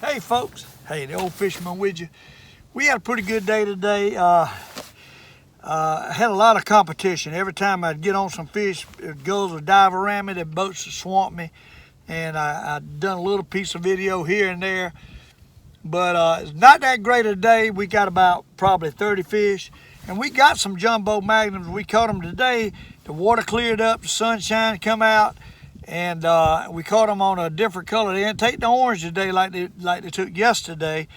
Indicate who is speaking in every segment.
Speaker 1: Hey folks, hey, the Old Fisherman with you. We had a pretty good day today. Had a lot of competition. Every time I'd get on some fish, gulls would dive around me, the boats would swamp me, and I'd done a little piece of video here and there. But it's not that great a day. We got about probably 30 fish, and we got some jumbo magnums. We caught them today. The water cleared up, the sunshine come out, and we caught them on a different color. They didn't take the orange today like they took yesterday.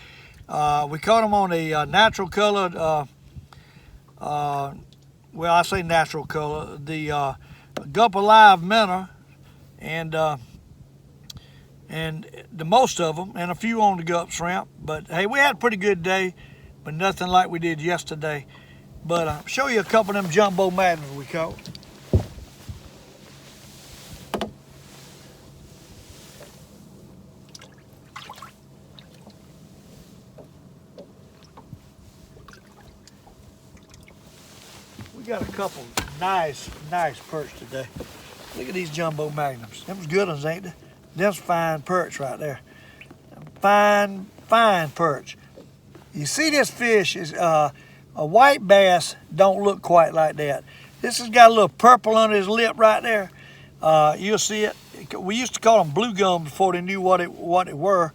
Speaker 1: We caught them on a natural colored, well, I say natural color, the Gulp Alive minnow, and the most of them, and a few on the Gulp shrimp. But hey, we had a pretty good day, but nothing like we did yesterday. But I'll show you a couple of them jumbo magnums we caught. We got a couple nice perch today. Look at these jumbo magnums. Them's good ones, ain't they? Them's fine perch right there. Fine perch. You see this fish is a white bass don't look quite like that. This has got a little purple on his lip right there. You'll see it. We used to call them blue gum before they knew what it were.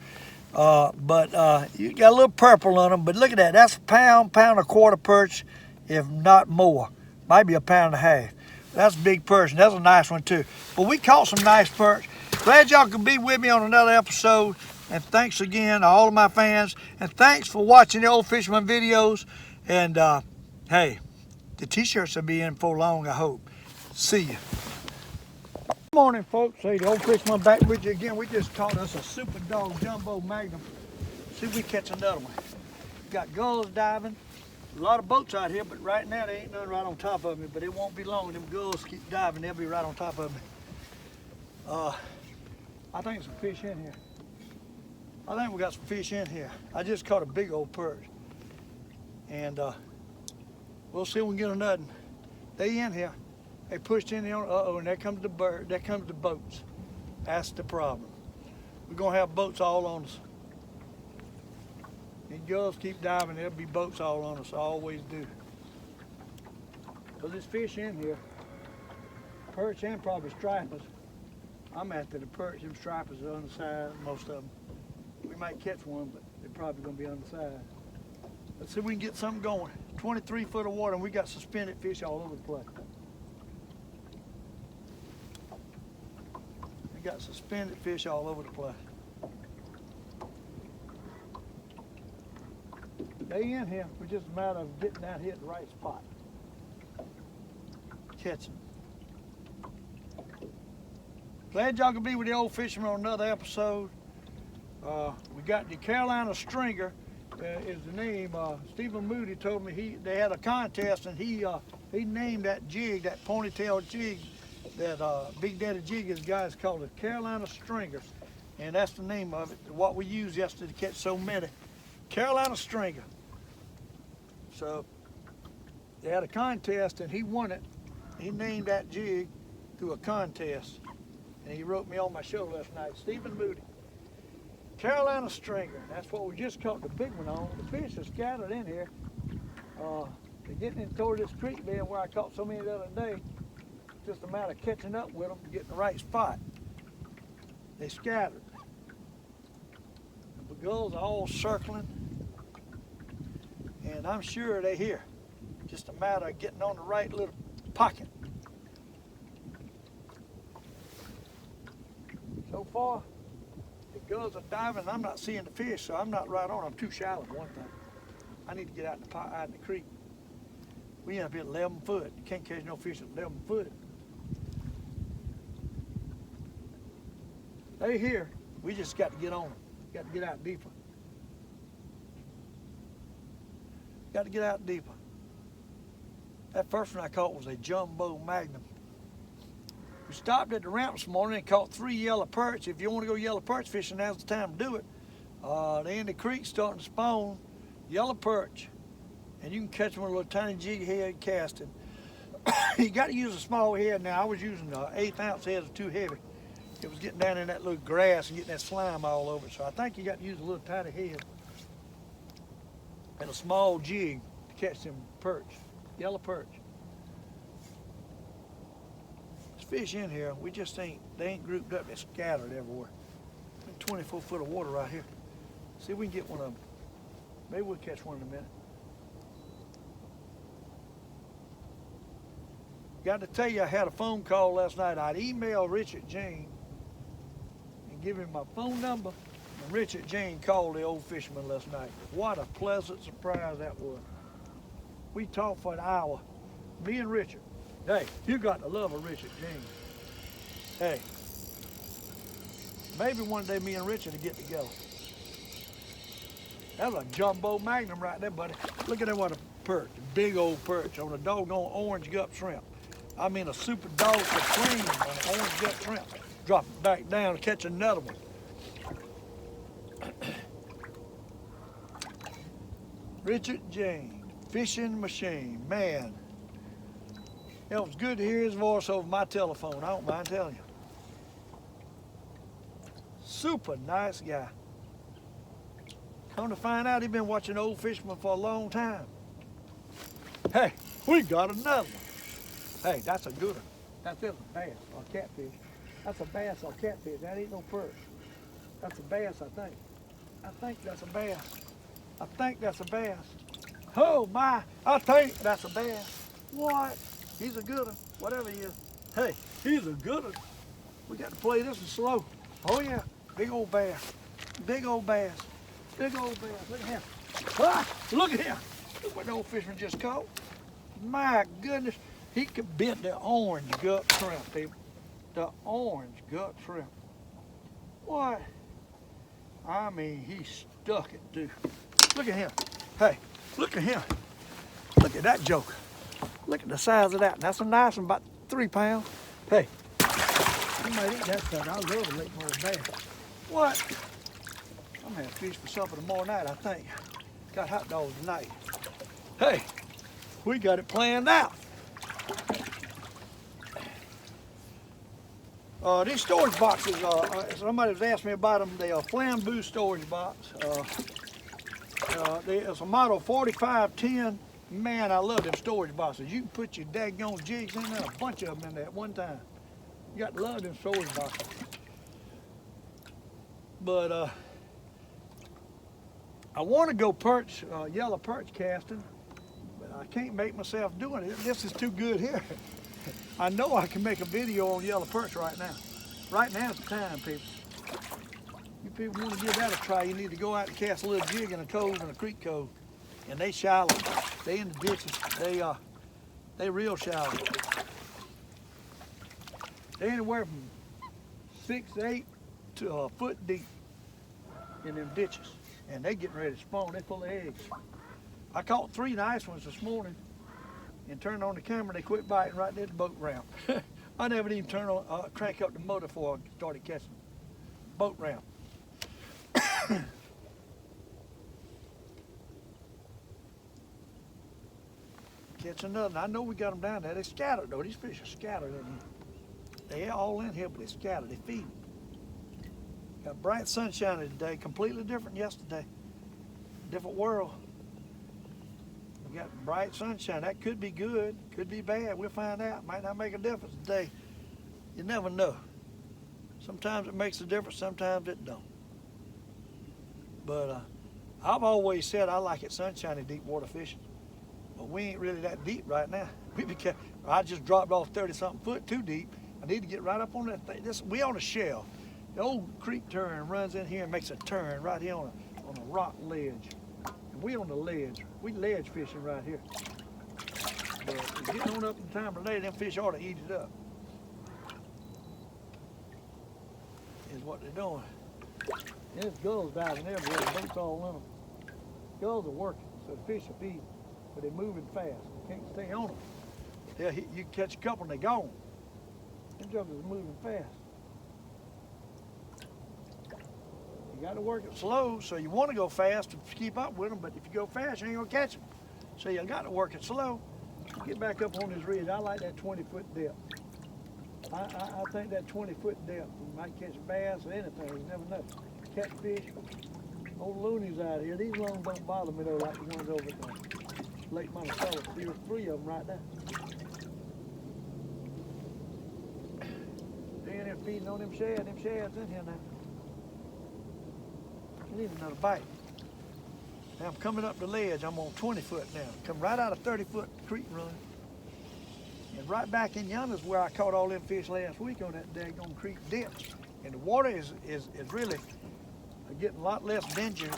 Speaker 1: But you got a little purple on them. But look at that. That's a pound and a quarter perch, if not more. Might be a pound and a half. That's a big perch, and that's a nice one too. But we caught some nice perch. Glad y'all could be with me on another episode. And thanks again to all of my fans. And thanks for watching the Old Fisherman videos. And hey, the t-shirts will be in for long, I hope. See ya. Good morning, folks. Hey, the Old Fisherman back with you again. We just caught us a super dog jumbo magnum. See if we catch another one. Got gulls diving. A lot of boats out here, but right now there ain't none right on top of me. But it won't be long. Them gulls keep diving. They'll be right on top of me. I think some fish in here. I think we got some fish in here. I just caught a big old perch. And we'll see if we can get another. They in here. They pushed in here. Uh-oh, and there comes the bird. There comes the boats. That's the problem. We're going to have boats all on us. These gulls keep diving. There'll be boats all on us. I always do. So there's fish in here. Perch and probably stripers. I'm after the perch. Them stripers are on the side, most of them. We might catch one, but they're probably going to be on the side. Let's see if we can get something going. 23 foot of water, and we got suspended fish all over the place. We got suspended fish all over the place. They in here. It's just a matter of getting down here at the right spot. Catching. Glad y'all could be with the Old Fisherman on another episode. We got the Carolina Stringer is the name. Stephen Moody told me they had a contest, and he named that jig, that ponytail jig, that Big Daddy jig is guys called it Carolina Stringer, and that's the name of it. What we used yesterday to catch so many. Carolina Stringer. So they had a contest, and he won it. He named that jig through a contest, and he wrote me on my show last night. Stephen Moody. Carolina Stringer. That's what we just caught the big one on. The fish are scattered in here. They're getting in toward this creek bed where I caught so many the other day. Just a matter of catching up with them to get in the right spot. They scattered. The gulls are all circling, and I'm sure they're here. Just a matter of getting on the right little pocket. So far, the gulls are diving, and I'm not seeing the fish, so I'm not right on. I'm too shallow for one thing. I need to get out in the creek. We end up at 11 foot. You can't catch no fish at 11 foot. They here. We just got to get on them. Got to get out deeper. Got to get out deeper. That first one I caught was a jumbo magnum. We stopped at the ramp this morning and caught 3 yellow perch. If you want to go yellow perch fishing, now's the time to do it. They in the creek starting to spawn yellow perch. And you can catch them with a little tiny jig head casting. You got to use a small head now. I was using 1/8 ounce heads, are too heavy. it was getting down in that little grass and getting that slime all over it. So I think you got to use a little tiny head and a small jig to catch them perch, yellow perch. There's fish in here. We just they ain't grouped up. They're scattered everywhere. 24 foot of water right here. See if we can get one of them. Maybe we'll catch one in a minute. Got to tell you, I had a phone call last night. I'd emailed Richard Jane and give him my phone number. And Richard Jane called the Old Fisherman last night. What a pleasant surprise that was. We talked for an hour, me and Richard. Hey, you got the love of Richard Jane. Hey, maybe one day me and Richard will get together. That's a jumbo magnum right there, buddy. Look at that, what a perch, a big old perch on a doggone orange gut shrimp. I mean a super dog supreme on an orange gut shrimp. Drop it back down and catch another one. Richard Jane, fishing machine, man. It was good to hear his voice over my telephone, I don't mind telling you. Super nice guy. Come to find out, he's been watching Old Fisherman for a long time. Hey, we got another one. Hey, that's a good one. That's a bass or catfish. That's a bass or catfish. That ain't no perch. That's a bass, I think. I think that's a bass. I think that's a bass. Oh my, I think that's a bass. What? He's a good one, whatever he is. Hey, he's a good one. We got to play this one slow. Oh yeah, big old bass. Big old bass. Big old bass. Look at him. Ah, look at him. Look what the Old Fisherman just caught. My goodness. He could bend the orange gut shrimp, people. The orange gut shrimp. What? I mean, he stuck it, dude. Look at him. Hey, look at him. Look at that joker. Look at the size of that. That's a nice one, about 3 pounds. Hey, you might eat that stuff. I love a late morning bass. What? I'm gonna have fish for supper tomorrow night, I think. Got hot dogs tonight. Hey, we got it planned out. These storage boxes, somebody was asking me about them. They are Flambeau storage box. It's a model 4510. Man, I love them storage boxes. You can put your daggone jigs in there, a bunch of them in there at one time. You got to love them storage boxes. But I want to go perch, yellow perch casting, but I can't make myself doing it. This is too good here. I know I can make a video on yellow perch right now. Right now's the time, people. You people want to give that a try, you need to go out and cast a little jig in a cove and a creek cove. And they shallow. They in the ditches. They real shallow. They anywhere from 6 to 8 to a foot deep in them ditches. And they getting ready to spawn. They full of eggs. I caught 3 nice ones this morning and turned on the camera. They quit biting right there at the boat ramp. I never even crank up the motor before I started catching boat ramp. Catch another. I know we got them down there. They scattered though. These fish are scattered in here. They all in here, but they're scattered. They feed. Got bright sunshine today. Completely different than yesterday. Different world. We got bright sunshine. That could be good. Could be bad. We'll find out. Might not make a difference today. You never know. Sometimes it makes a difference. Sometimes it don't. But I've always said I like it sunshiny deep water fishing. But we ain't really that deep right now. I just dropped off 30-something foot too deep. I need to get right up on that thing. We on a shelf. The old creek turn runs in here and makes a turn right here on a rock ledge. And we on the ledge. We ledge fishing right here. But getting on up in time of day, them fish ought to eat it up. Is what they're doing. And there's gulls diving everywhere. The boats all in them. Gulls are working, so the fish are feeding. But they're moving fast. You can't stay on them. Yeah, you catch a couple and they're gone. Them jokers are moving fast. You got to work it slow, so you want to go fast to keep up with them, but if you go fast, you ain't going to catch them. So you got to work it slow. Get back up on this ridge. I like that 20-foot depth. I think that 20-foot depth, you might catch bass or anything, you never know. Catfish, old loonies out here. These loans don't bother me though like the ones over at the Lake Monticello. There's 3 of them right there. They're in there feeding on them shad in here now. I need another bite. Now I'm coming up the ledge, I'm on 20 foot now. Come right out of 30-foot creek run. And right back in yonder is where I caught all them fish last week on that daggone creek dip. And the water is really getting a lot less danger.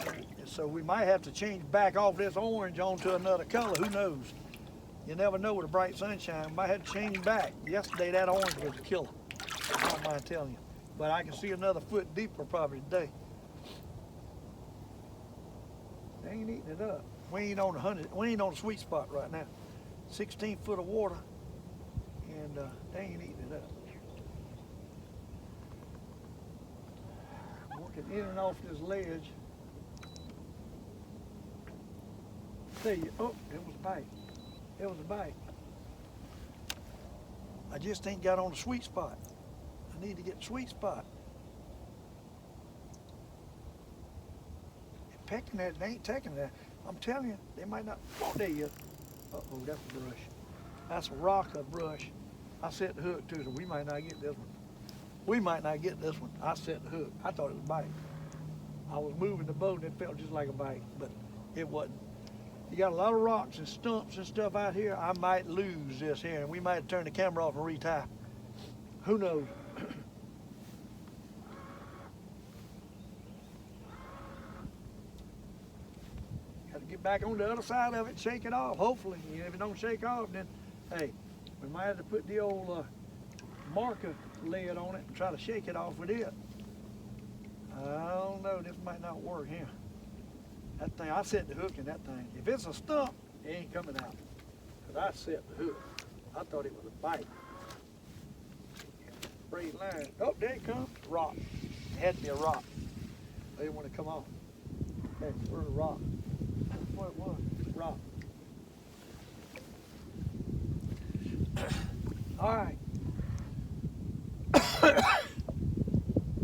Speaker 1: So we might have to change back off this orange onto another color, who knows? You never know with a bright sunshine. Might have to change back. Yesterday that orange was a killer. I don't mind telling you. But I can see another foot deeper probably today. They ain't eating it up. We ain't on the sweet spot right now. 16 foot of water, and they ain't eating it up. Working in and off this ledge. Tell you, oh, it was a bite. It was a bite. I just ain't got on the sweet spot. I need to get the sweet spot. Pecking at it, they ain't taking that. I'm telling you, they might not. Oh, there you go. Uh-oh, that's a brush. That's a rock, a brush. I set the hook too, so we might not get this one. We might not get this one. I set the hook. I thought it was a bite. I was moving the boat and it felt just like a bite, but it wasn't. You got a lot of rocks and stumps and stuff out here. I might lose this here, and we might turn the camera off and retie. Who knows? Get back on the other side of it, shake it off, hopefully. If it don't shake off, then, hey, we might have to put the old marker lid on it and try to shake it off with it. I don't know, this might not work here. That thing, I set the hook in that thing. If it's a stump, it ain't coming out. Because I set the hook. I thought it was a bite. Straight line. Oh, there it comes. Rock. It had to be a rock. They didn't want to come off. Hey, where's the rock? What it was, rock. All right.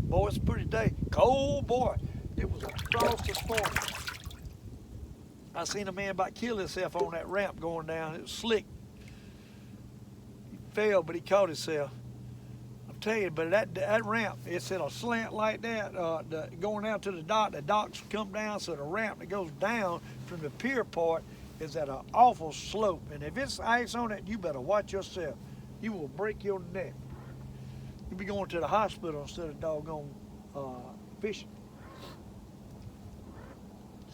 Speaker 1: Boy, it's a pretty day. Cold, boy. It was a frost this morning. I seen a man about kill himself on that ramp going down. It was slick. He fell, but he caught himself. I'm telling you, but that ramp, it's at a slant like that, going down to the docks come down, so the ramp that goes down from the pier part is at an awful slope. And if it's ice on it, you better watch yourself. You will break your neck. You'll be going to the hospital instead of doggone fishing.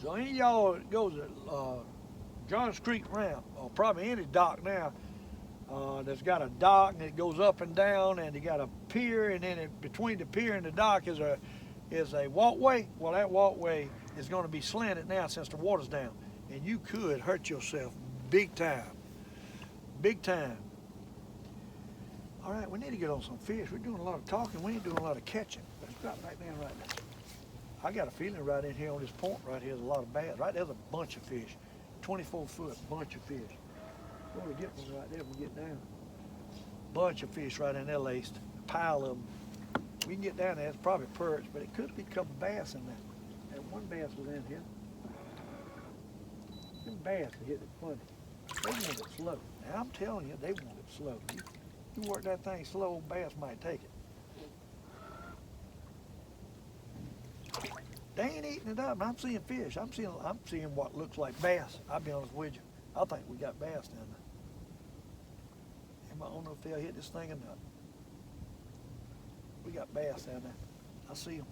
Speaker 1: So any of y'all that goes to Johns Creek ramp, or probably any dock now, that's got a dock and it goes up and down, and you got a pier, and then between the pier and the dock is a walkway. Well, that walkway is going to be slanted now since the water's down, and you could hurt yourself big time. Big time. All right, we need to get on some fish. We're doing a lot of talking. We ain't doing a lot of catching. Let's drop back down right now. I got a feeling right in here on this point right here, there's a lot of bass. Right there's a bunch of fish. 24-foot bunch of fish. We're going to get one right there when we get down. Bunch of fish right in there laced. A pile of them. We can get down there. It's probably perch, but it could be a couple bass in there. That one bass was in here. Them bass are hitting it funny. They want it slow. Now I'm telling you, they want it slow. You work that thing slow, old bass might take it. They ain't eating it up. I'm seeing fish. I'm seeing what looks like bass. I'll be honest with you. I think we got bass down there. I don't know if they'll hit this thing or not. We got bass down there. I see them.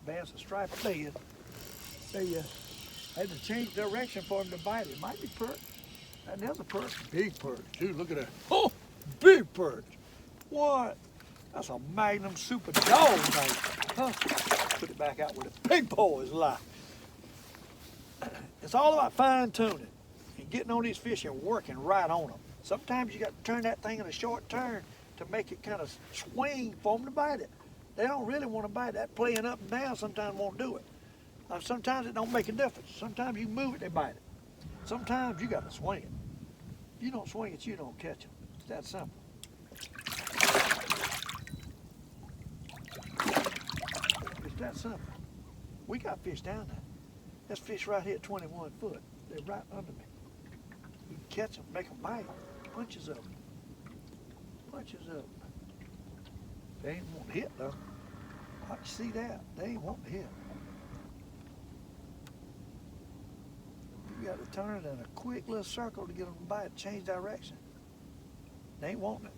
Speaker 1: Bass are striped. There you I had to change direction for them to bite it. It might be perch. And there's a perch. Big perch. Dude, look at that. Oh, big perch. What? That's a Magnum Super Dog, mate. Huh? Put it back out with a big boy's life. It's all about fine tuning and getting on these fish and working right on them. Sometimes you got to turn that thing in a short turn to make it kind of swing for them to bite it. They don't really want to bite it. That playing up and down sometimes won't do it. Sometimes it don't make a difference. Sometimes you move it, they bite it. Sometimes you got to swing it. If you don't swing it, you don't catch it. It's that simple. that simple. We got fish down there. There's fish right here at 21 foot. They're right under me. You can catch them, make them bite. Bunches of them. Bunches of them. They ain't wanting to hit though. I can see that. They ain't wanting to hit. You got to turn it in a quick little circle to get them to bite, change direction. They ain't wanting it.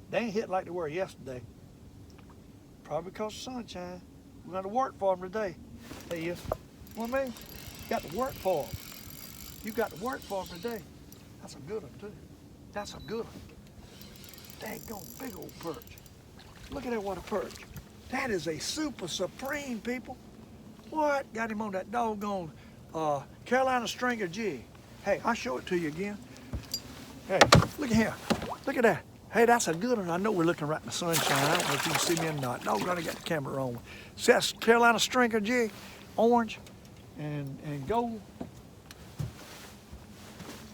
Speaker 1: They ain't hit like they were yesterday. Probably because of sunshine. We're going to work for them today. Hey, you know what I mean? Got to work for them. You got to work for them today. That's a good one too. That's a good one. Daggone big old perch. Look at that water perch. That is a super supreme, people. What? Got him on that doggone Carolina stringer jig. Hey, I'll show it to you again. Hey, look at here. Look at that. Hey, that's a good one. I know we're looking right in the sunshine. I don't know if you can see me or not. No, gonna get the camera on. See, that's Carolina stringer jig, orange and gold.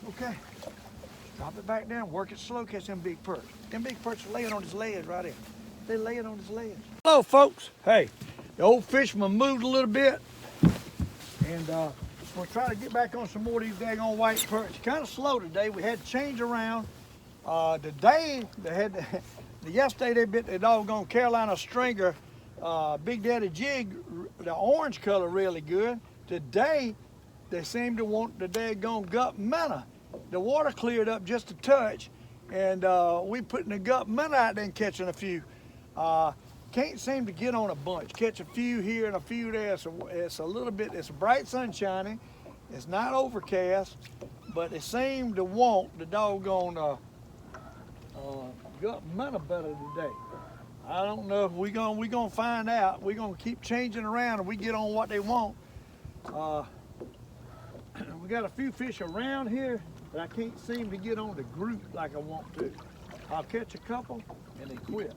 Speaker 1: Okay. Drop it back down. Work it slow. Catch them big perch. Them big perch are laying on his ledge right here. They're laying on his ledge. Hello, folks. Hey, the old fisherman moved a little bit, and we're trying to get back on some more of these daggone white perch. Kind of slow today. We had to change around. Today, yesterday they bit the doggone Carolina stringer, Big Daddy jig, the orange color really good. Today, they seem to want the daggone gut minnow. The water cleared up just a touch, and we putting the gut minnow out there and catching a few. Can't seem to get on a bunch. Catch a few here and a few there. So it's a little bit, it's bright sunshiny. It's not overcast, but they seem to want the doggone gut minnow better today. I don't know if we gonna find out. We're gonna keep changing around and we get on what they want. We got a few fish around here, but I can't seem to get on the group like I want to. I'll catch a couple and they quit.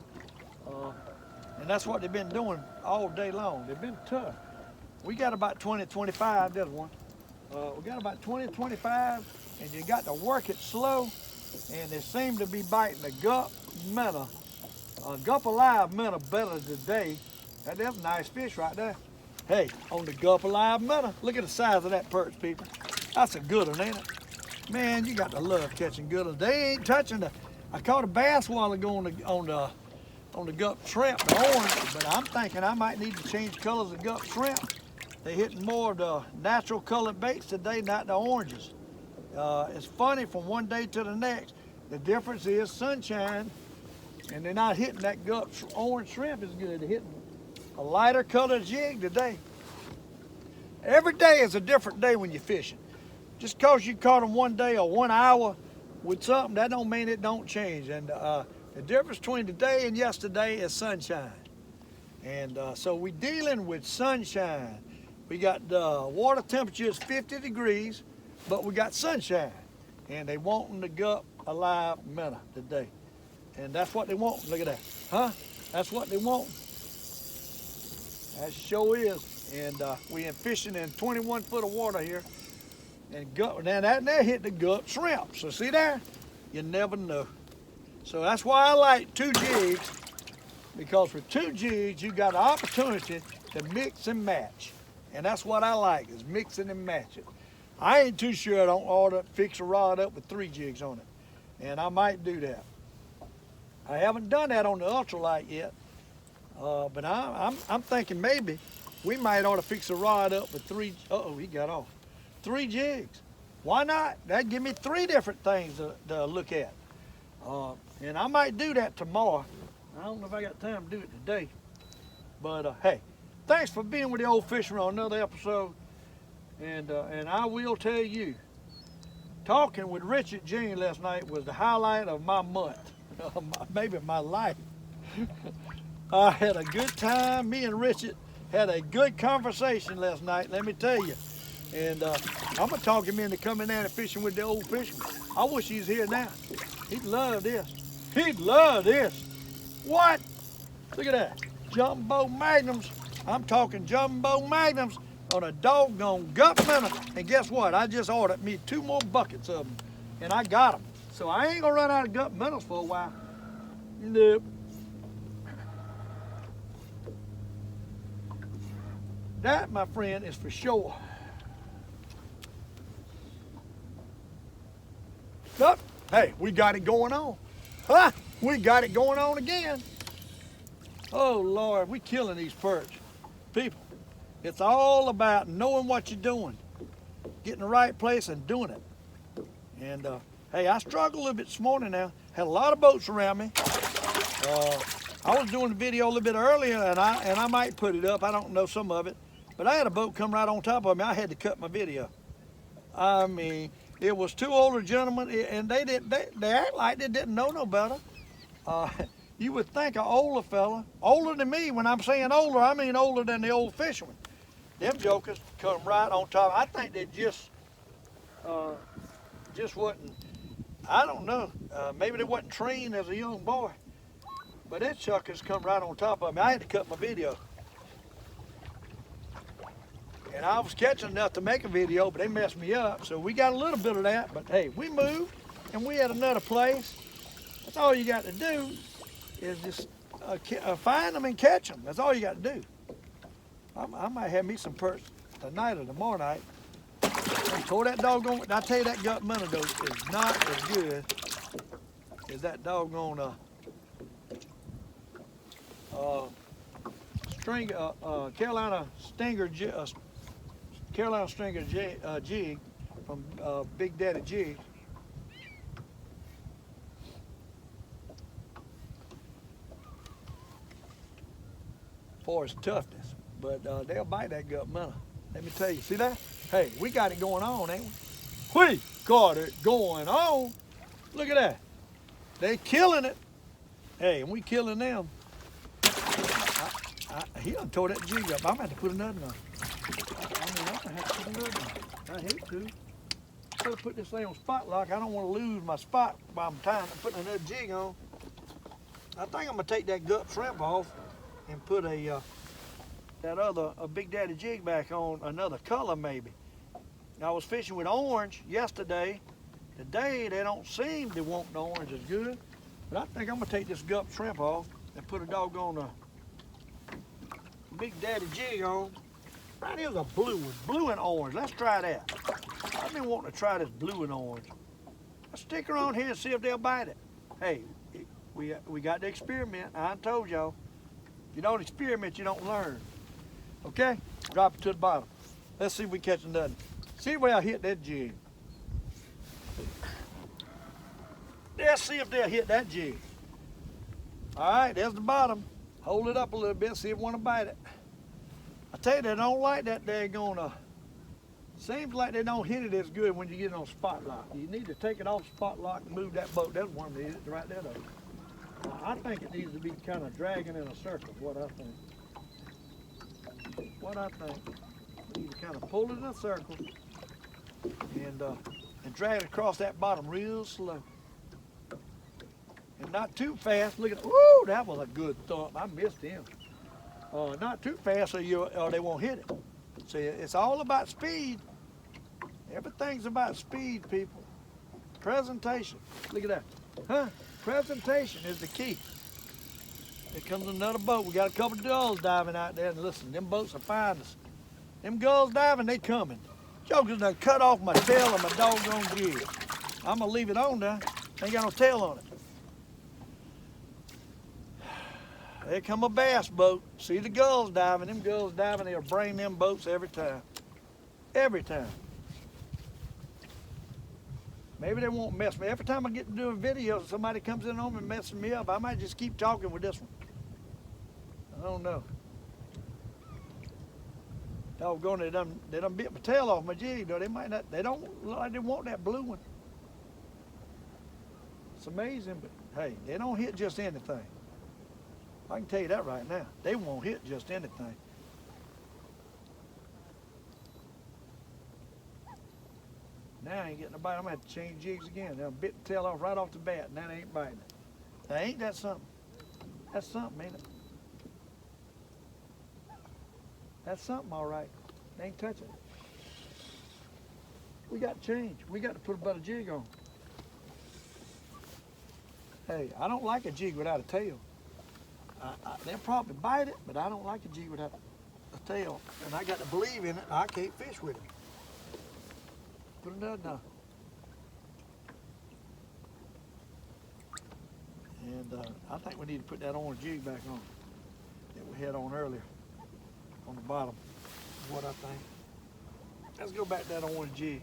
Speaker 1: And that's what they've been doing all day long. They've been tough. We got about 20, 25, there's one. We got about 20, 25, and you got to work it slow, and they seem to be biting the gup minnow. Gup alive minnow better today. That's a nice fish right there. Hey, on the gup alive minnow, look at the size of that perch, people. That's a good one, ain't it? Man, you got to love catching good ones. They ain't touching the, I caught a bass a while ago on the gup shrimp, the orange, but I'm thinking I might need to change colors of gup shrimp. They're hitting more of the natural colored baits today, not the oranges. It's funny from one day to the next. The difference is sunshine, and they're not hitting that gup orange shrimp as good. They're hitting a lighter colored jig today. Every day is a different day when you're fishing. Just because you caught them one day or 1 hour with something, that don't mean it don't change. And the difference between today and yesterday is sunshine. And so we're dealing with sunshine. We got the water temperature is 50 degrees, but we got sunshine. And they wanting the gup alive minnow today. And that's what they want. Look at that. Huh? That's what they want. That sure is. And we are fishing in 21 foot of water here. And now that there hit the gup shrimp. So see there? You never know. So that's why I like 2 jigs, because with 2 jigs, you got an opportunity to mix and match. And that's what I like, is mixing and matching. I ain't too sure I don't ought to fix a rod up with 3 jigs on it. And I might do that. I haven't done that on the ultralight yet. But I'm thinking maybe we might ought to fix a rod up with 3, uh-oh, he got off. 3 jigs. Why not? That'd give me 3 different things to look at. And I might do that tomorrow. I don't know if I got time to do it today. But hey, thanks for being with the Old Fisherman on another episode. And I will tell you, talking with Richard Jean last night was the highlight of my month, maybe my life. I had a good time. Me and Richard had a good conversation last night, let me tell you. And I'm going to talk him into coming down and fishing with the Old Fisherman. I wish he was here now. He'd love this. He'd love this. What? Look at that. Jumbo magnums. I'm talking jumbo magnums on a doggone gut minnow. And guess what? I just ordered me 2 more buckets of them. And I got them. So I ain't going to run out of gut minnows for a while. Nope. That, my friend, is for sure. Look, hey, we got it going on. Huh? We got it going on again. Oh, Lord, we killing these perch. People, it's all about knowing what you're doing, getting the right place and doing it. And, hey, I struggled a little bit this morning now. Had a lot of boats around me. I was doing the video a little bit earlier, and I might put it up. I don't know some of it. But I had a boat come right on top of me. I had to cut my video. I mean, it was two older gentlemen, and they act like they didn't know no better. You would think an older fella, older than me. When I'm saying older, I mean older than the Old Fisherman. Them jokers come right on top. I think they just wasn't, I don't know, maybe they wasn't trained as a young boy. But that suckers come right on top of me. I had to cut my video. And I was catching enough to make a video, but they messed me up. So we got a little bit of that, but hey, we moved and we had another place. That's all you got to do is just find them and catch them. That's all you got to do. I might have me some perch tonight or tomorrow night. And pour that doggone, I tell you that gut minnow though is not as good as that doggone Carolina Stringer jig from Big Daddy Jig. For its toughness, but they'll bite that gut minnow. Let me tell you, see that? Hey, we got it going on, ain't we? We got it going on. Look at that. They killing it. Hey, and we killing them. He done tore that jig up. I'm gonna have to put another one. I'm gonna have to put another one. I hate to. I'm gonna put this thing on spot lock. I don't want to lose my spot while I'm putting another jig on. I think I'm gonna take that gut shrimp off and put a Big Daddy jig back on another color maybe. I was fishing with orange yesterday. Today they don't seem to want the orange as good, but I think I'm gonna take this gut shrimp off and put a doggone Big Daddy jig on. Right here's a blue one, blue and orange. Let's try that. I've been wanting to try this blue and orange. Let's stick around here and see if they'll bite it. Hey, we got to experiment. I told y'all. If you don't experiment, you don't learn. Okay? Drop it to the bottom. Let's see if we catch nothing. See where I hit that jig. Let's see if they'll hit that jig. All right, there's the bottom. Hold it up a little bit, see if you want to bite it. I tell you, they don't like that daggone, seems like they don't hit it as good when you get it on spot lock. You need to take it off spot lock and move that boat. That's one that hit it right there though. I think it needs to be kind of dragging in a circle, what I think. You need to kind of pull it in a circle and drag it across that bottom real slow. And not too fast. Look at, woo, that was a good thump. I missed him. Not too fast or they won't hit it. See, it's all about speed. Everything's about speed, people. Presentation. Look at that. Huh? Presentation is the key. Here comes another boat. We got a couple of gulls diving out there, and listen, them boats are finding us. Them gulls diving, they coming. Jokers done cut off my tail and my doggone jig. I'm gonna leave it on there. Ain't got no tail on it. There come a bass boat. See the gulls diving. Them gulls diving, they'll bring them boats every time. Every time. Maybe they won't mess me. Every time I get to doing videos, somebody comes in on me and messes me up. I might just keep talking with this one. I don't know. Doggone, they done bit my tail off my jig, though. They might not, they don't look like they want that blue one. It's amazing, but hey, they don't hit just anything. I can tell you that right now. They won't hit just anything. Now I ain't getting a bite. I'm gonna have to change jigs again. They'll bit the tail off right off the bat. Now they ain't biting it. Now ain't that something? That's something, ain't it? That's something, all right. They ain't touching it. We got to change. We got to put a better jig on. Hey, I don't like a jig without a tail. They'll probably bite it, but I don't like a jig without it. I tell you, and I got to believe in it, I can't fish with him. Put another down. And I think we need to put that orange jig back on that we had on earlier on the bottom, is what I think. Let's go back to that orange jig.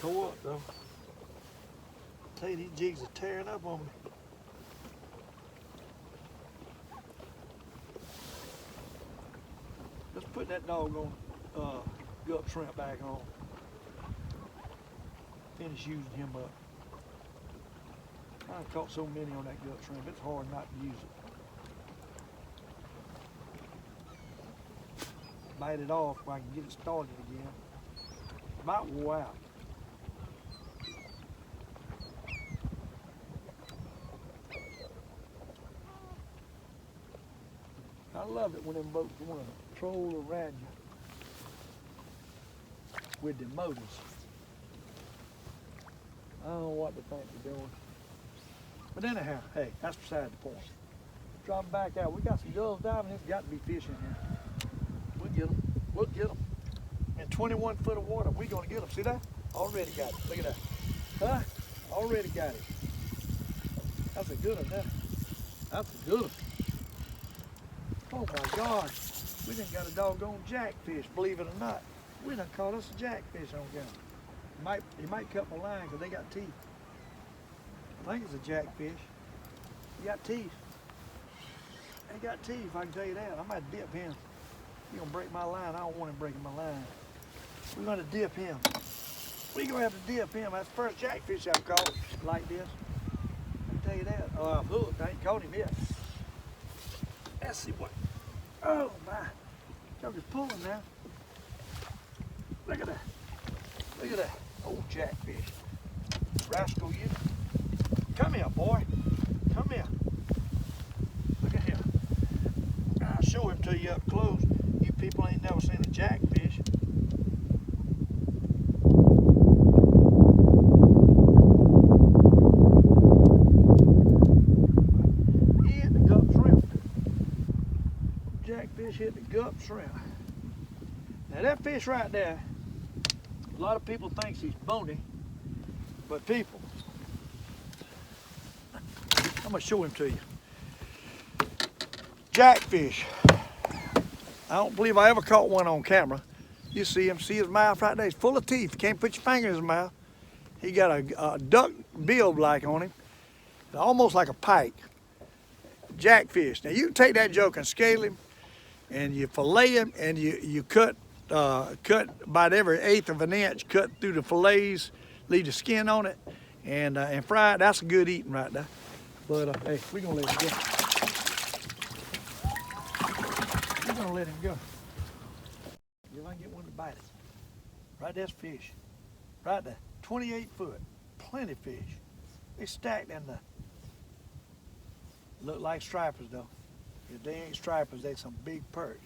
Speaker 1: Tore up though. I tell you, these jigs are tearing up on me. Let's put that doggone gut shrimp back on. Finish using him up. I caught so many on that gut shrimp, it's hard not to use it. Bite it off so I can get it started again. Might wore out. I love it when them boats want to troll around you with the motors. I don't know what they think they're doing. But anyhow, hey, that's beside the point. Drop back out. We got some gulls diving. There's got to be fish in here. We'll get them. We'll get them. In 21 foot of water, we're going to get them. See that? Already got it. Look at that. Huh? Already got it. That's a good one, that. That's a good one. Oh my God. We done got a doggone jackfish, believe it or not. We done caught us a jackfish on camera. He might cut my line because they got teeth. I think it's a jackfish. He got teeth. He got teeth, I can tell you that. I might dip him. He's gonna break my line. I don't want him breaking my line. We're gonna dip him. We're gonna have to dip him. That's the first jackfish I've caught like this. I can tell you that. Oh, I'm hooked. I ain't caught him yet. Let's see what. Oh my. Joker's pulling now. Look at that. Look at that. Old jackfish. Rascal, you. Come here, boy. Come here. Look at him. I'll show him to you up close. You people ain't never seen a jackfish. He hit the gut shrimp. Jackfish hit the gut shrimp. Now that fish right there, a lot of people think he's bony, but people, I'm gonna show him to you. Jackfish. I don't believe I ever caught one on camera. You see him, see his mouth right there. He's full of teeth. You can't put your finger in his mouth. He got a duck bill like on him, almost like a pike. Jackfish. Now you can take that joke and scale him, and you fillet him, and you cut about every eighth of an inch, cut through the fillets, leave the skin on it, and fry it. That's a good eating right there. But hey, we're gonna let him go. We're gonna let him go. If I can get one to bite it. Right there's fish. Right there. 28 foot. Plenty of fish. They stacked in the. Look like stripers though. If they ain't stripers, they some big perch.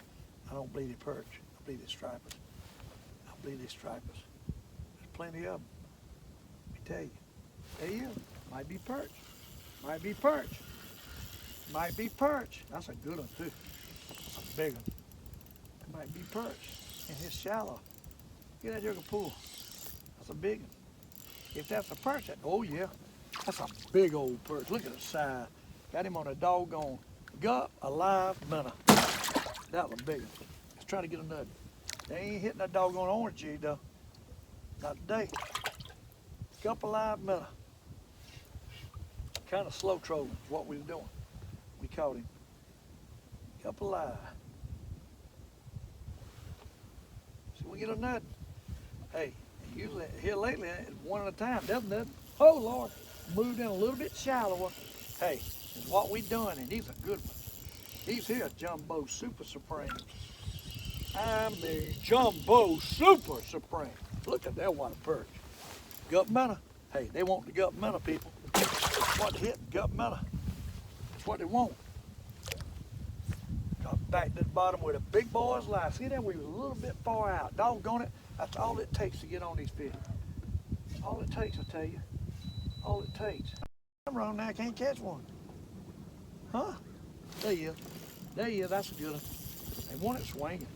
Speaker 1: I don't believe they perch. I believe they stripers. I believe they stripers. There's plenty of them. Let me tell you. There you go. Might be perch. Might be perch. Might be perch. That's a good one too. That's a big one. It might be perch. And it's shallow. Get that jug of pool. That's a big one. If that's a perch, oh yeah. That's a big old perch. Look at the size. Got him on a doggone gut alive minnow. That was a big one. Let's try to get another. They ain't hitting that doggone orange jig though. Not today. Gup alive minnow. Kind of slow trolling is what we was doing. We caught him. Gup alive. So we get a nut. Hey, usually here lately, one at a time, doesn't it? Oh Lord, moved in a little bit shallower. Hey, it's what we done, and he's a good one. He's here, Jumbo Super Supreme. I'm the Jumbo Super Supreme. Look at that water perch. Gut minnow. Hey, they want the gut minnow, people. That's what hit, gut minnow. That's what they want. Got back to the bottom with a big boy's life. See that? We was a little bit far out. Doggone it. That's all it takes to get on these fish. All it takes, I tell you. All it takes. I'm wrong now, I can't catch one. Huh? There you is. There you is. That's a good one. They want it swinging.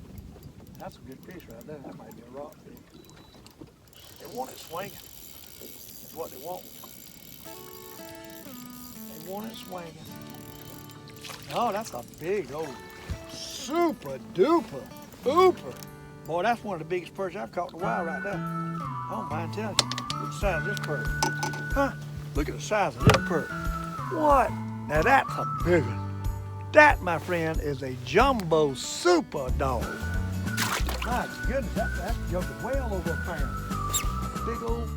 Speaker 1: That's a good fish right there. That might be a rock fish. They want it swinging. That's what they want. They want it swinging. Oh, that's a big old super duper ooper. Boy, that's one of the biggest perch I've caught in a while right there. I don't mind telling you. Look at the size of this perch. Huh? Look at the size of this perch. What? Now that's a big one. That, my friend, is a jumbo super dog. My goodness, that's jumping well over a pound. Big old